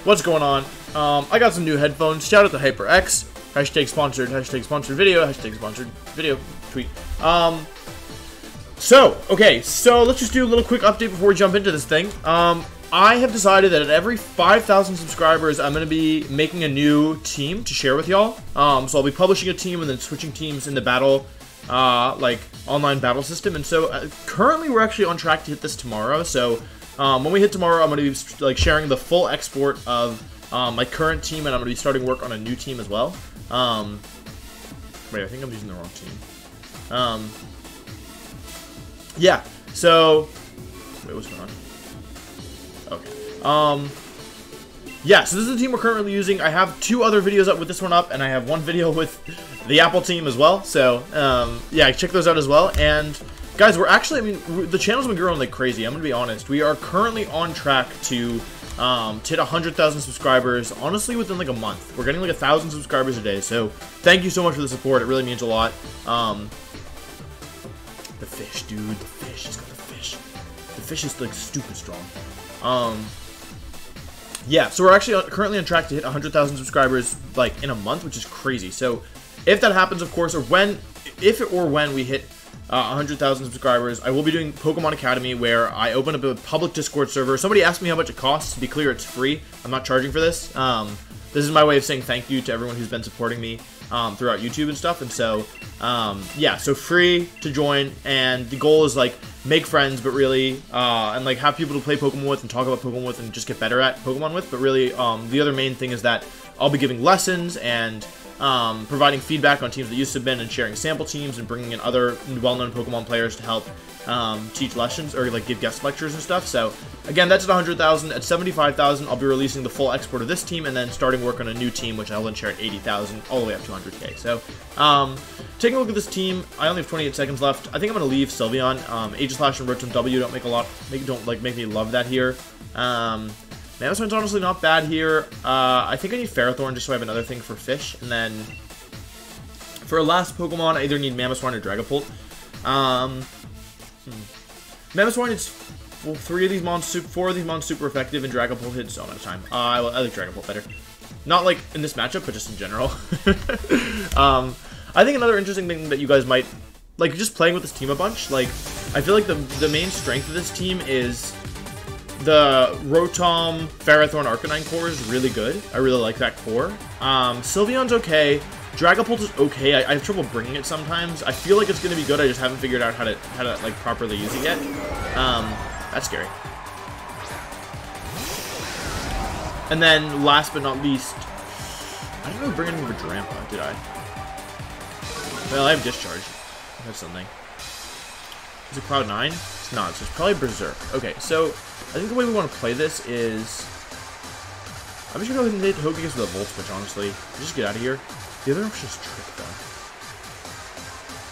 What's going on? I got some new headphones. Shout out to HyperX. Hashtag sponsored video. Hashtag sponsored video tweet. So let's just do a little quick update before we jump into this thing. I have decided that at every 5,000 subscribers, I'm going to be making a new team to share with y'all. So I'll be publishing a team and then switching teams in the battle, like online battle system. And so currently we're actually on track to hit this tomorrow. So when we hit tomorrow, I'm going to be like sharing the full export of my current team, and I'm going to be starting work on a new team as well. Wait, I think I'm using the wrong team. Yeah, so wait, what's going on? Okay. Yeah, so this is the team we're currently using. I have 2 other videos up with this one up, and I have 1 video with the Apple team as well. So, yeah, check those out as well. And guys, we're actually, I mean, the channel's been growing like crazy. I'm gonna be honest. We are currently on track to hit 100,000 subscribers, honestly, within like a month. We're getting like 1,000 subscribers a day. So, thank you so much for the support. It really means a lot. The fish, dude. The fish. He's got the fish. The fish is like stupid strong. Yeah, so we're actually currently on track to hit 100,000 subscribers like in a month, which is crazy. So if that happens, of course, or when we hit 100,000 subscribers, I will be doing Pokemon Academy, where I open up a public Discord server. Somebody asked me how much it costs. To be clear, it's free. I'm not charging for this. This is my way of saying thank you to everyone who's been supporting me throughout YouTube and stuff. And so, yeah, so free to join. And the goal is like make friends, but really, and like have people to play Pokemon with and talk about Pokemon with and just get better at Pokemon with. But really, the other main thing is that I'll be giving lessons and providing feedback on teams that you submit and sharing sample teams and bringing in other well-known Pokemon players to help teach lessons or like give guest lectures and stuff. So again, that's at 100,000. At 75,000, I'll be releasing the full export of this team and then starting work on a new team, which I'll then share at 80,000 all the way up to 100K. So taking a look at this team, I only have 28 seconds left. I think I'm going to leave Sylveon. Aegislash and Rotom W don't make me love that here. Mamoswine's honestly not bad here. I think I need Ferrothorn just so I have another thing for fish. And then for a last Pokemon, I either need Mamoswine or Dragapult. Mamoswine, it's 4 of these mons super effective, and Dragapult hits so much time. I like Dragapult better. Not like in this matchup, but just in general. I think another interesting thing that you guys might like, just playing with this team a bunch. Like, I feel like the main strength of this team is the Rotom, Ferrothorn, Arcanine core is really good. I really like that core. Sylveon's okay. Dragapult is okay. I have trouble bringing it sometimes. I feel like it's going to be good. I just haven't figured out how to like properly use it yet. That's scary. And then last but not least, I didn't really bring anything for Drampa, did I? Well, I have Discharge. That's something. Is it Cloud 9? It's not. So it's probably Berserk. Okay, so I think the way we want to play this is I'm just going to go ahead and hit Togekiss with a Volt Switch, honestly. Just get out of here. The other option is Trick, though.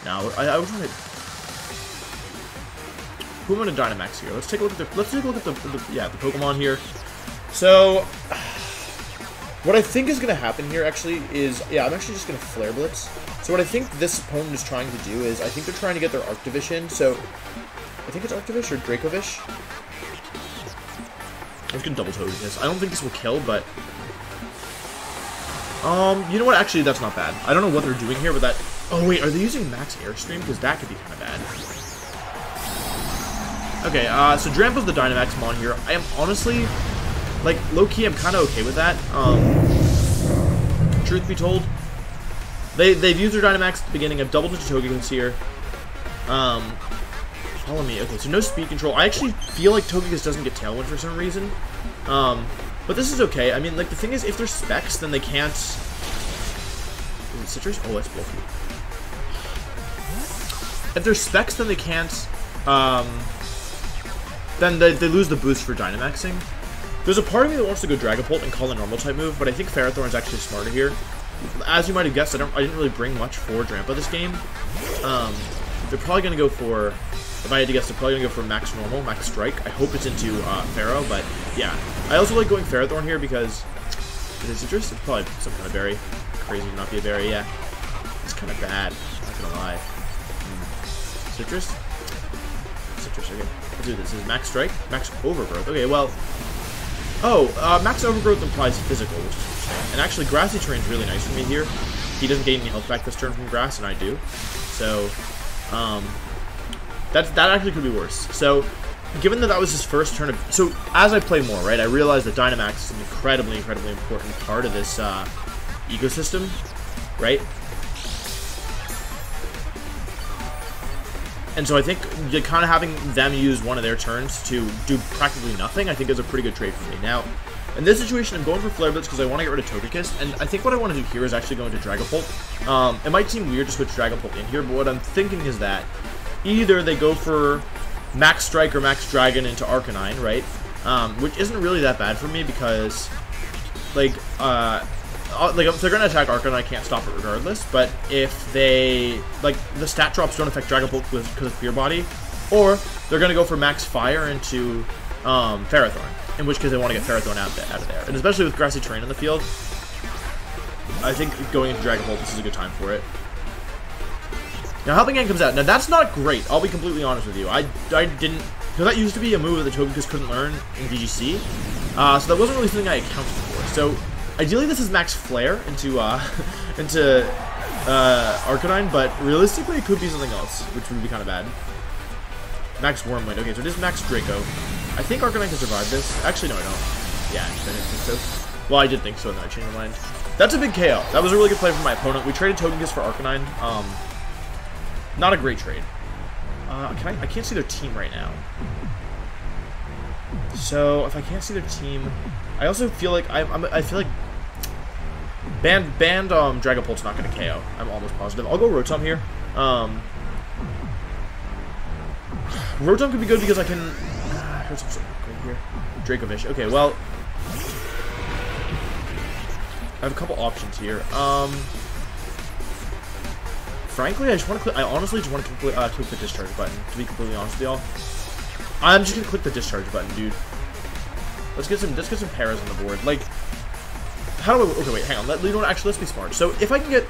Now, I would want to... Who am I going to Dynamax here? Let's take a look at the Pokemon here. So, what I think is going to happen here, actually, is... Yeah, I'm actually just going to Flare Blitz. So what I think this opponent is trying to do is, I think they're trying to get their Arctovish in, so... I think it's Arctovish or Dracovish. I'm just gonna double Togekiss. I don't think this will kill, but... you know what? Actually, that's not bad. I don't know what they're doing here, but that... Oh, wait, are they using Max Airstream? Because that could be kind of bad. Okay, so Drampa's the Dynamax Mon here. I am honestly... Like, low-key, I'm kind of okay with that. Truth be told. They've used their Dynamax at the beginning. I've doubled into Togekiss here. Follow me. Okay, so no speed control. I actually feel like Togekiss doesn't get Tailwind for some reason. But this is okay. I mean, like, the thing is, if they're Specs, then they can't... Is it Citrus? Oh, that's bulky. If they're Specs, then they can't... Then they lose the boost for Dynamaxing. There's a part of me that wants to go Dragapult and call a normal type move, but I think Ferrothorn is actually smarter here. As you might have guessed, I didn't really bring much for Drampa this game. They're probably going to go for... If I had to guess, they're probably going to go for Max Normal, Max Strike. I hope it's into Pharaoh, but yeah. I also like going Ferrothorn here because... Is it Citrus? It's probably some kind of berry. Crazy to not be a berry, yeah. It's kind of bad, not going to lie. Citrus? Citrus, okay. Let's do this. This is Max Strike? Max Overgrowth. Okay, well... Max Overgrowth implies physical, which is interesting. And actually, Grassy Terrain's really nice for me here. He doesn't gain any health back this turn from grass, and I do. So, that actually could be worse. So, given that that was his first turn of... So, as I play more, right, I realize that Dynamax is an incredibly, incredibly important part of this ecosystem, right? And so I think kind of having them use one of their turns to do practically nothing, I think is a pretty good trade for me. Now, in this situation, I'm going for Flare Blitz because I want to get rid of Togekiss, and I think what I want to do here is actually go into Dragapult. It might seem weird to switch Dragapult in here, but what I'm thinking is that either they go for Max Strike or Max Dragon into Arcanine, right? Which isn't really that bad for me because, like if they're going to attack Arcanine, I can't stop it regardless, but if they, like, the stat drops don't affect Dragapult because of Fear Body, or they're going to go for Max Fire into Ferrothorn, in which case they want to get Ferrothorn out of there. And especially with Grassy Terrain in the field, I think going into Dragapult, this is a good time for it. Now, Helping Hand comes out. Now, that's not great. I'll be completely honest with you. I didn't... Because that used to be a move that the Togekiss couldn't learn in VGC. So that wasn't really something I accounted for. So, ideally, this is Max Flare into Arcanine, but realistically, it could be something else, which would be kind of bad. Max Wormwind. Okay, so it is Max Draco. I think Arcanine can survive this. Actually, no, I don't. Yeah, I didn't think so. Well, I did think so, and then I changed my mind. That's a big KO. That was a really good play from my opponent. We traded Togekiss for Arcanine. Not a great trade. I can't see their team right now. So if I can't see their team, I also feel like I feel like Band Dragapult's not going to KO. I'm almost positive. I'll go Rotom here. Rotom could be good because I can. Here's something great here. Dracovish. Okay, well, I have a couple options here. Frankly, I honestly just want to click the discharge button, to be completely honest with y'all. I'm just gonna click the discharge button, dude. Let's get some paras on the board. Like, how do I? Okay, wait, hang on. Let's be smart. So if I can get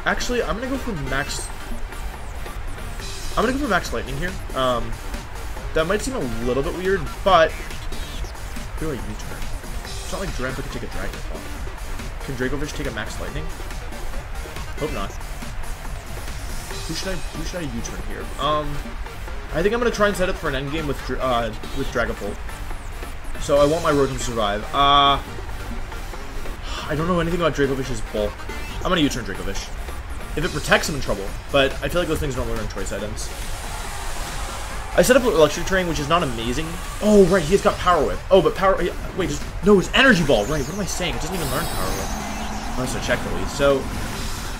actually, I'm gonna go for Max. I'm gonna go for Max Lightning here. That might seem a little bit weird, but I feel like U-turn. It's not like Drampa can take a Dragon Claw. Can Dracovish take a Max Lightning? Hope not. Who should I U-turn here? I think I'm gonna try and set up for an endgame with Dragapult. So I want my Rotom to survive. I don't know anything about Dracovish's bulk. I'm gonna U-turn Dracovish. If it protects, I'm in trouble, but I feel like those things normally run choice items. I set up an Electric Terrain, which is not amazing. Oh, right, he's got Power Whip. Oh, but Power... Wait, no, it's Energy Ball. Right, what am I saying? It doesn't even learn Power Whip. I have to check at least. So,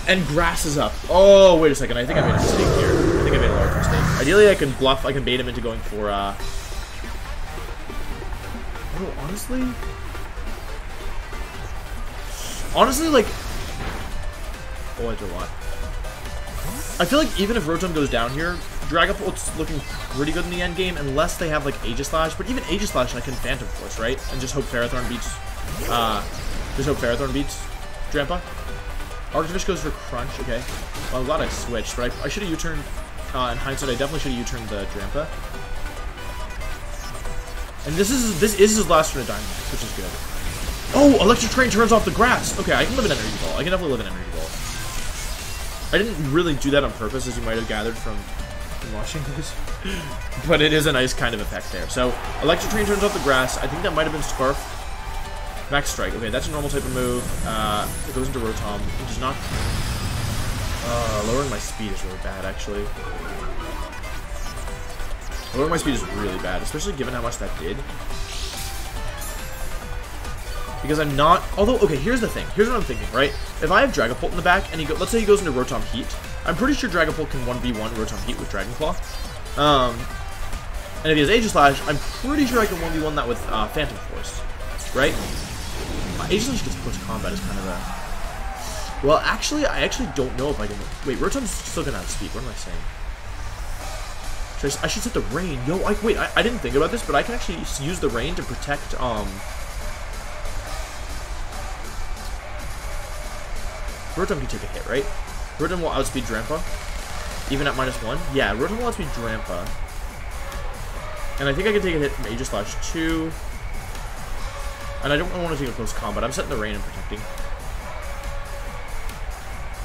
and Grass is up. Oh, wait a second. I think I made a mistake here. I think I made a large mistake. Ideally, I can bluff. I can bait him into going for, Oh, honestly... Honestly, like... Oh, I did a lot. I feel like even if Rotom goes down here, Dragapult's looking pretty good in the end game, unless they have like Aegislash. But even Aegislash, I can Phantom Force, right? And just hope Ferrothorn beats. Drampa. Artifish goes for Crunch. Okay. Well, I'm glad I switched, but I should have U-turned. In hindsight, I definitely should have U-turned the Drampa. And this is his last turn of Dynamax, which is good. Oh, Electric Terrain turns off the grass. Okay, I can live in Energy Ball. I can definitely live in Energy Ball. I didn't really do that on purpose, as you might have gathered from watching this. But it is a nice kind of effect there. So, Electric Terrain turns off the grass. I think that might have been Scarf. Max Strike. Okay, that's a normal type of move. It goes into Rotom, which is not... lowering my speed is really bad, actually. Lowering my speed is really bad, especially given how much that did. Because I'm not... Although, okay, here's the thing. Here's what I'm thinking, right? If I have Dragapult in the back, and let's say he goes into Rotom Heat, I'm pretty sure Dragapult can 1v1 Rotom Heat with Dragon Claw. And if he has Aegislash, I'm pretty sure I can 1v1 that with Phantom Force, right? Aegislash gets close combat is kind of a... Well, actually, I actually don't know if I can... Wait, Rotom's still gonna outspeed. What am I saying? I should set the rain. Yo, wait, I didn't think about this, but I can actually use the rain to protect, Rotom can take a hit, right? Rotom will outspeed Drampa. Even at -1? Yeah, Rotom lets me Drampa. And I think I can take a hit from Aegislash too. And I don't want to take a close combat. I'm setting the rain and protecting.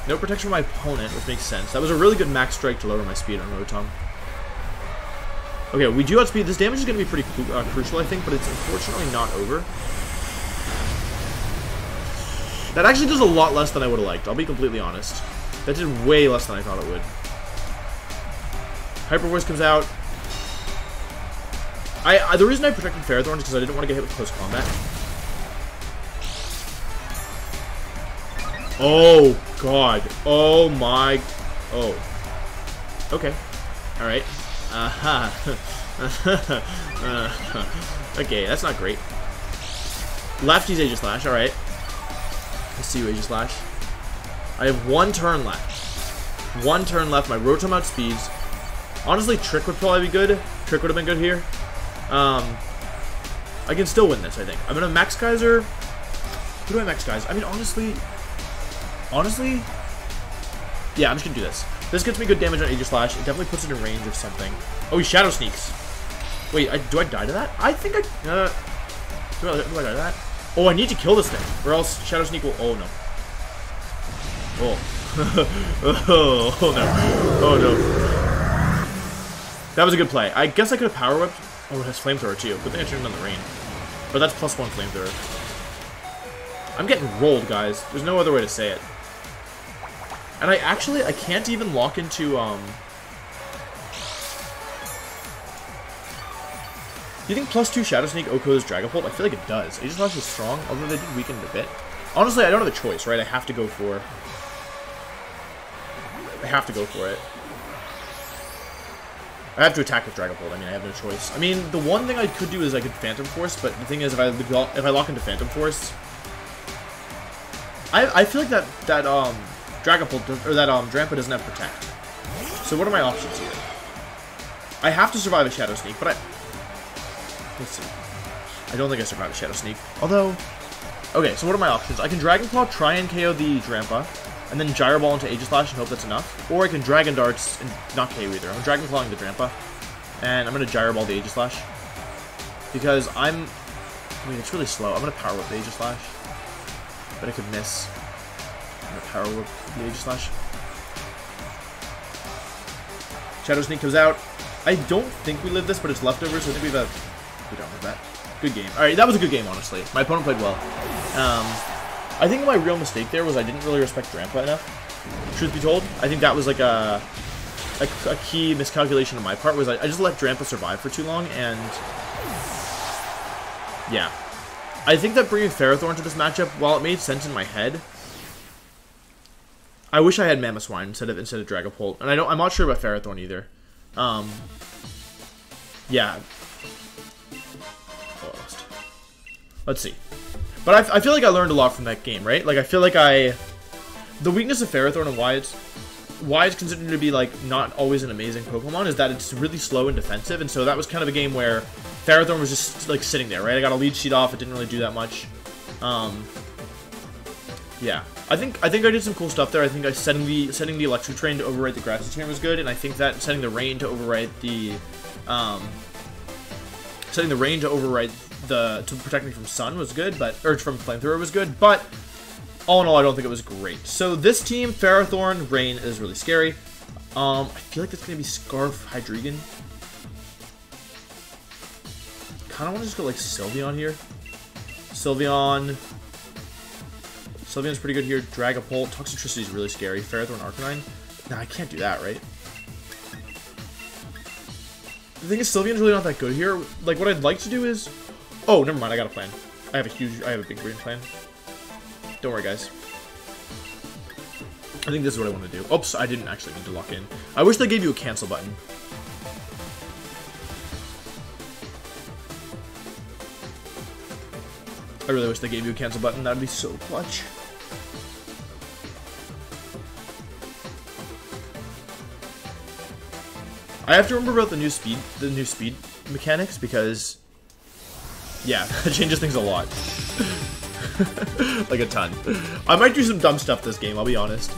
No protection from my opponent, which makes sense. That was a really good max strike to lower my speed on Rotom. Okay, we do outspeed. This damage is going to be pretty crucial, I think, but it's unfortunately not over. That actually does a lot less than I would have liked, I'll be completely honest. That did way less than I thought it would. Hyper Voice comes out. The reason I protected Ferrothorn is because I didn't want to get hit with close combat. Oh, God. Oh, my... Oh. Okay. Alright. Aha. Okay, that's not great. Lefty's Aegislash, alright. Let's see Aegislash. I have 1 turn left. 1 turn left. My Rotom outspeeds. Honestly, Trick would probably be good. Trick would have been good here. I can still win this, I think. I'm gonna Max Geyser. Who do I Max Geyser? I mean, honestly, yeah, I'm just gonna do this. This gets me good damage on Aegislash. It definitely puts it in range of something. Oh, he Shadow Sneaks. Wait, do I die to that? I think I... do I die to that? Oh, I need to kill this thing, or else Shadow Sneak will... Oh, no. Oh. Oh, no. Oh, no. That was a good play. I guess I could have Power Whipped. Oh, it has Flamethrower, too. Good thing I turned on the rain. But that's +1 Flamethrower. I'm getting rolled, guys. There's no other way to say it. And I can't even lock into, Do you think +2 Shadow Sneak OHKOs Dragapult? I feel like it does. Aegislash is strong, although they did weaken it a bit. Honestly, I don't have a choice, right? I have to go for it. I have to attack with Dragapult. I mean, I have no choice. I mean, the one thing I could do is I could Phantom Force, but the thing is, if I lock into Phantom Force, I feel like that Dragapult or that Drampa doesn't have Protect. So what are my options here? I have to survive a Shadow Sneak, but let's see. I don't think I survive a Shadow Sneak. Although, okay. So what are my options? I can Dragon Claw, try and KO the Drampa, and then Gyro Ball into Aegislash and hope that's enough. Or I can Dragon Darts and not KO either. I'm Dragon Clawing the Drampa, and I'm gonna Gyro Ball the Aegislash because I mean, it's really slow. I'm gonna Power Whip the Aegislash, but I could miss. I'm gonna Power Whip the Aegislash. Shadow Sneak comes out. I don't think we live this, but it's leftovers, so I think we don't have that. Good game. Alright, that was a good game, honestly. My opponent played well. I think my real mistake there was I didn't really respect Drampa enough. Truth be told, I think that was like a key miscalculation on my part, was I just let Drampa survive for too long, and yeah. I think that bringing Ferrothorn to this matchup, while it made sense in my head, I wish I had Mamoswine instead of Dragapult, and I'm not sure about Ferrothorn either. Yeah. Lost. Let's see. But I feel like I learned a lot from that game, right? Like, I feel like the weakness of Ferrothorn and why it's considered to be, like, not always an amazing Pokemon is that it's really slow and defensive, and so that was kind of a game where Ferrothorn was just, like, sitting there, right? I got a lead sheet off, it didn't really do that much. Yeah. I think I did some cool stuff there. I think setting the Electric Train to override the Grassy Team was good, and I think that setting the Rain to override to protect me from Sun was good, or from Flamethrower was good, but all in all, I don't think it was great. So this team, Ferrothorn, Rain, is really scary. I feel like that's gonna be Scarf, Hydreigon. Kind of want to just go like Sylveon here. Sylveon's pretty good here. Dragapult. Toxicity is really scary. Ferrothorn, Arcanine. Nah, I can't do that, right? The thing is, Sylveon's really not that good here. Like, what I'd like to do is... Oh, never mind. I got a plan. I have a big green plan. Don't worry, guys. I think this is what I want to do. Oops, I didn't actually mean to lock in. I wish they gave you a cancel button. I really wish they gave you a cancel button. That'd be so clutch. I have to remember about the new speed mechanics because, yeah, it changes things a lot. Like a ton. I might do some dumb stuff this game, I'll be honest.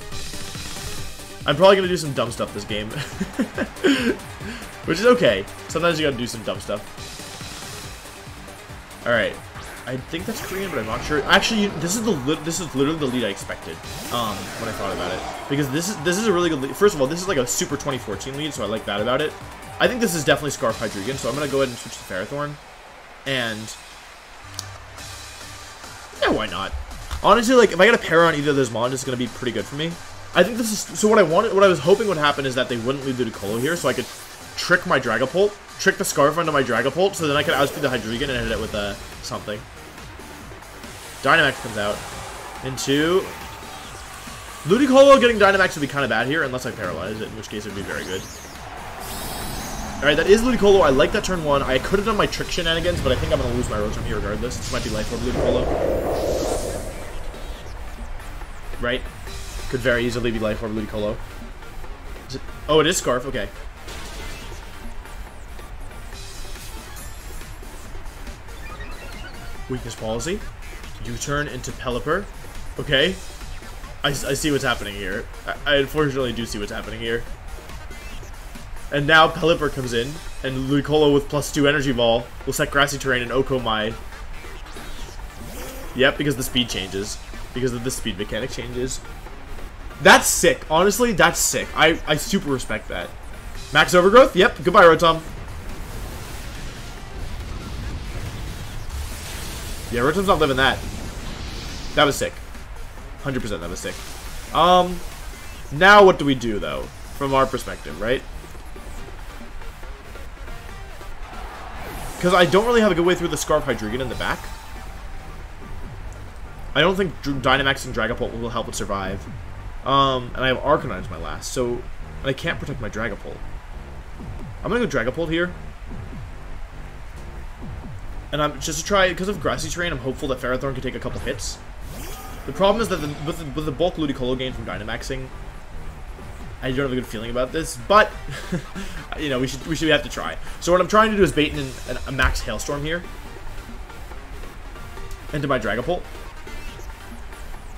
I'm probably going to do some dumb stuff this game. Which is okay. Sometimes you got to do some dumb stuff. Alright. I think that's Korean, but I'm not sure. Actually, this is literally the lead I expected when I thought about it. Because this is a really good lead. First of all, this is like a super 2014 lead, so I like that about it. I think this is definitely Scarf Hydreigon, so I'm going to go ahead and switch to Ferrothorn. And yeah, why not? Honestly, like, if I get a pair on either of those mons, it's going to be pretty good for me. I think this is... So what I was hoping would happen is that they wouldn't leave Ludicolo here, so I could trick my Dragapult, trick the Scarf onto my Dragapult, so then I could outspeed the Hydreigon and hit it with something. Dynamax comes out into... Ludicolo getting Dynamax would be kind of bad here, unless I paralyze it, in which case it would be very good. Alright, that is Ludicolo. I like that turn 1. I could have done my trick shenanigans, but I think I'm going to lose my Rotom here regardless. This might be Life Orb Ludicolo. Right? Could very easily be Life Orb Ludicolo. Is it? Oh, it is Scarf. Okay. Weakness Policy. U-turn into Pelipper. Okay. I see what's happening here. I unfortunately do see what's happening here. And now Pelipper comes in, and Ludicolo with +2 Energy Ball will set Grassy Terrain and Oko Mai. Yep, because the speed changes. Because of the speed mechanic changes. That's sick. Honestly, that's sick. I super respect that. Max Overgrowth? Yep. Goodbye, Rotom. Yeah, Rotom's not living that. That was sick. 100% that was sick. Now what do we do, though? From our perspective, right? Because I don't really have a good way through the Scarf Hydreigon in the back. I don't think Dynamax and Dragapult will help it survive. And I have Arcanine as my last, so... And I can't protect my Dragapult. I'm gonna go Dragapult here. And I'm just to try, because of Grassy Terrain, I'm hopeful that Ferrothorn can take a couple hits. The problem is that with the bulk Ludicolo gain from Dynamaxing, I don't have a good feeling about this, but you know, we should have to try. So what I'm trying to do is bait in a max Hailstorm here into my Dragapult.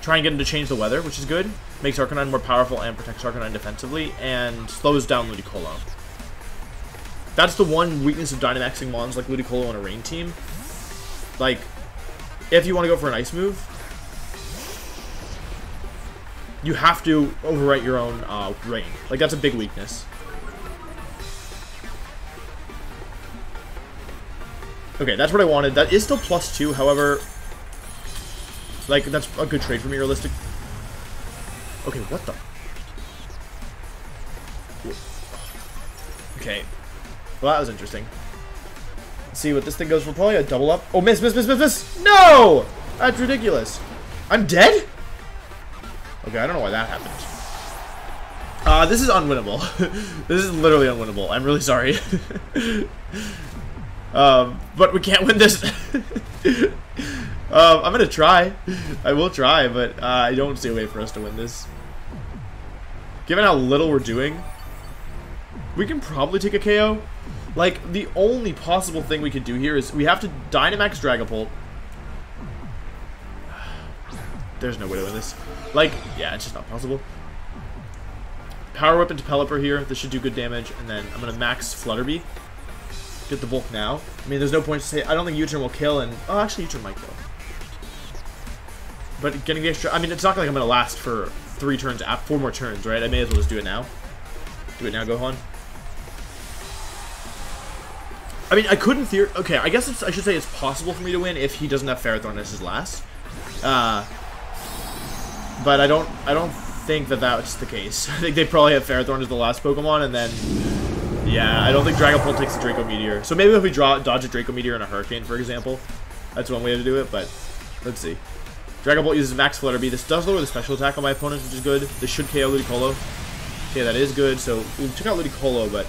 Try and get him to change the weather, which is good. Makes Arcanine more powerful and protects Arcanine defensively, and slows down Ludicolo. That's the one weakness of Dynamaxing mons like Ludicolo on a rain team. Like, if you want to go for an ice move, you have to overwrite your own rain. Like, that's a big weakness. Okay, that's what I wanted. That is still +2, however, like, that's a good trade for me, realistic. Okay, what the? Okay. Well, that was interesting. Let's see what this thing goes for. Probably a double up. Oh, miss, miss, miss, miss, miss! No! That's ridiculous. I'm dead? Okay, I don't know why that happened. This is unwinnable. This is literally unwinnable. I'm really sorry. But we can't win this. I'm gonna try. I will try, but I don't see a way for us to win this. Given how little we're doing, we can probably take a KO. Like, the only possible thing we could do here is we have to Dynamax Dragapult. There's no way to win this. Like, yeah, it's just not possible. Power Whip into Pelipper here. This should do good damage. And then I'm going to max Flutterby. Get the bulk now. I mean, there's no point to say... I don't think U-turn will kill, and... Oh, actually, U-turn might kill. But getting the extra... I mean, it's not like I'm going to last for 4 more turns, right? I may as well just do it now. Do it now, Gohan. I mean, I couldn't theory... Okay, I guess I should say it's possible for me to win if he doesn't have Ferrothorn as his last. But I don't think that that's the case. I think they probably have Ferrothorn as the last Pokemon, and then... Yeah, I don't think Dragapult takes the Draco Meteor. So maybe if we dodge a Draco Meteor and a Hurricane, for example. That's one way to do it, but... Let's see. Dragapult uses Max Flutterby. This does lower the special attack on my opponents, which is good. This should KO Ludicolo. Okay, that is good. So, we took out Ludicolo, but...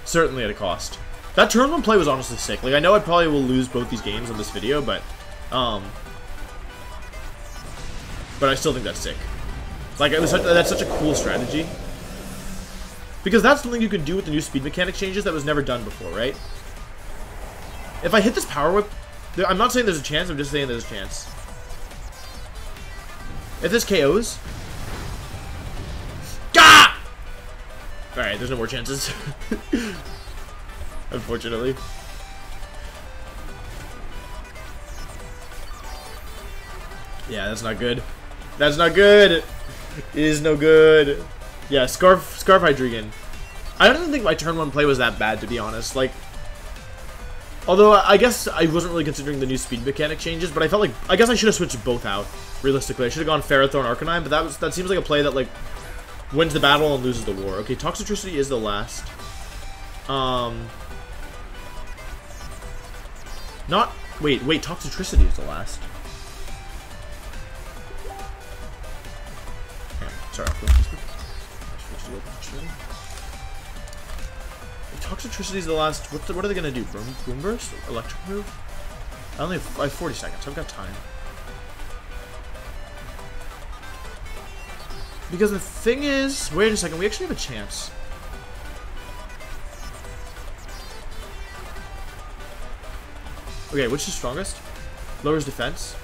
Certainly at a cost. That turn 1 play was honestly sick. Like, I know I probably will lose both these games on this video, but I still think that's sick. Like, that's such a cool strategy. Because that's something you can do with the new speed mechanic changes that was never done before, right? If I hit this Power Whip, I'm not saying there's a chance, I'm just saying there's a chance. If this KOs... Gah! Alright, there's no more chances. Unfortunately. Yeah, that's not good. That's not good! It is no good. Yeah, Scarf Hydreigon. I don't even think my turn 1 play was that bad, to be honest. Like, although I guess I wasn't really considering the new speed mechanic changes, but I felt like I guess I should have switched both out. Realistically, I should have gone Ferrothorn Arcanine, but that seems like a play that like wins the battle and loses the war. Okay, Toxicity is the last. Wait, Toxicity is the last. Sorry. Toxicity is the last. What are they gonna do? Boom Burst? Electric move? I have 40 seconds. I've got time. Because the thing is, wait a second. We actually have a chance. Okay, which is strongest? Lowers defense.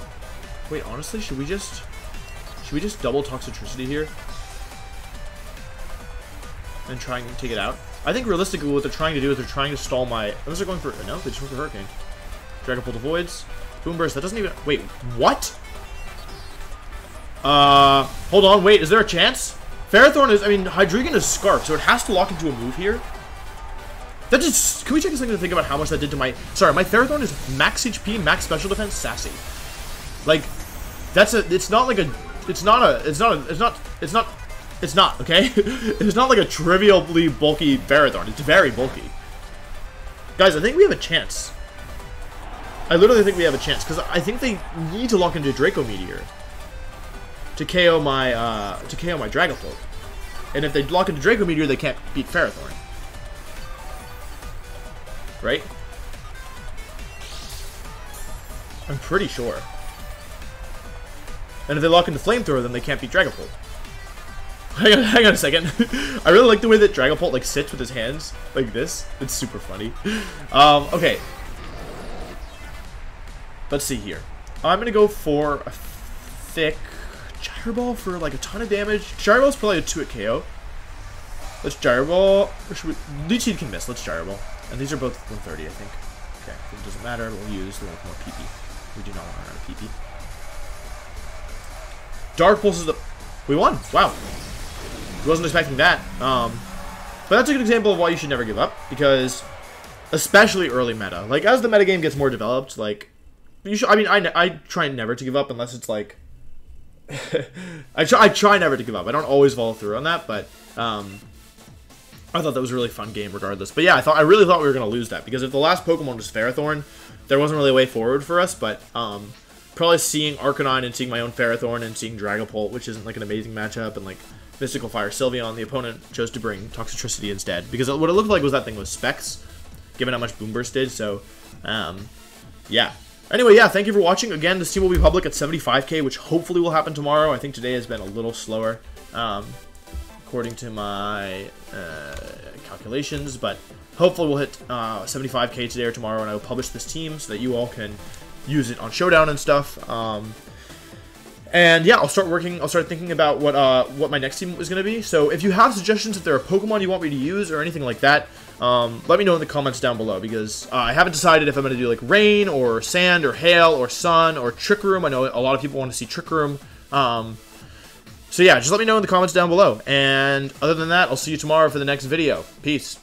Wait, honestly, should we just double Toxicity here? And try and take it out? I think realistically what they're trying to do is they're trying to stall my... Unless they're going for... No, they just went for Hurricane. Dragapult avoids. Boom Burst, that doesn't even... Wait, what? Hold on, wait, is there a chance? Ferrothorn is... I mean, Hydreigon is Scarf, so it has to lock into a move here. That just... Can we take a second to think about how much that did to my... Sorry, my Ferrothorn is max HP, max special defense, sassy. Like, that's a... It's not like a... It's not, okay? It's not like a trivially bulky Ferrothorn. It's very bulky. Guys, I think we have a chance. I literally think we have a chance, because I think they need to lock into Draco Meteor to KO my Dragapult. And if they lock into Draco Meteor, they can't beat Ferrothorn. Right? I'm pretty sure. And if they lock into Flamethrower, then they can't beat Dragapult. Hang on a second. I really like the way that Dragapult like sits with his hands like this. It's super funny. Okay. Let's see here. I'm gonna go for a thick Gyro Ball for like a ton of damage. Gyro Ball's probably a 2-hit KO. Let's Gyro Ball. Or should we? Leech Seed can miss. Let's Gyro Ball. And these are both 130, I think. Okay, it doesn't matter. We'll use the one with more PP. We do not want to run out of PP. Dark Pulse is the... We won. Wow. Wasn't expecting that. But that's a good example of why you should never give up, because especially early meta, like as the metagame gets more developed, like you should. I mean, I try never to give up unless it's like I try never to give up. I don't always follow through on that, but I thought that was a really fun game regardless. But yeah, I really thought we were gonna lose that, because if the last Pokemon was Ferrothorn, there wasn't really a way forward for us. But probably seeing Arcanine and seeing my own Ferrothorn and seeing Dragapult, which isn't like an amazing matchup, and like Mystical Fire Sylveon, the opponent chose to bring Toxicity instead, because what it looked like was that thing was Specs, given how much Boom Burst did. So yeah. Anyway, yeah, thank you for watching. Again, this team will be public at 75k, which hopefully will happen tomorrow. I think today has been a little slower, according to my calculations, but hopefully we'll hit 75k today or tomorrow, and I will publish this team so that you all can use it on Showdown and stuff. And yeah, I'll start thinking about what my next team is going to be. So if you have suggestions, if there are Pokemon you want me to use or anything like that, let me know in the comments down below, because I haven't decided if I'm going to do like Rain or Sand or Hail or Sun or Trick Room. I know a lot of people want to see Trick Room. So yeah, just let me know in the comments down below. And other than that, I'll see you tomorrow for the next video. Peace.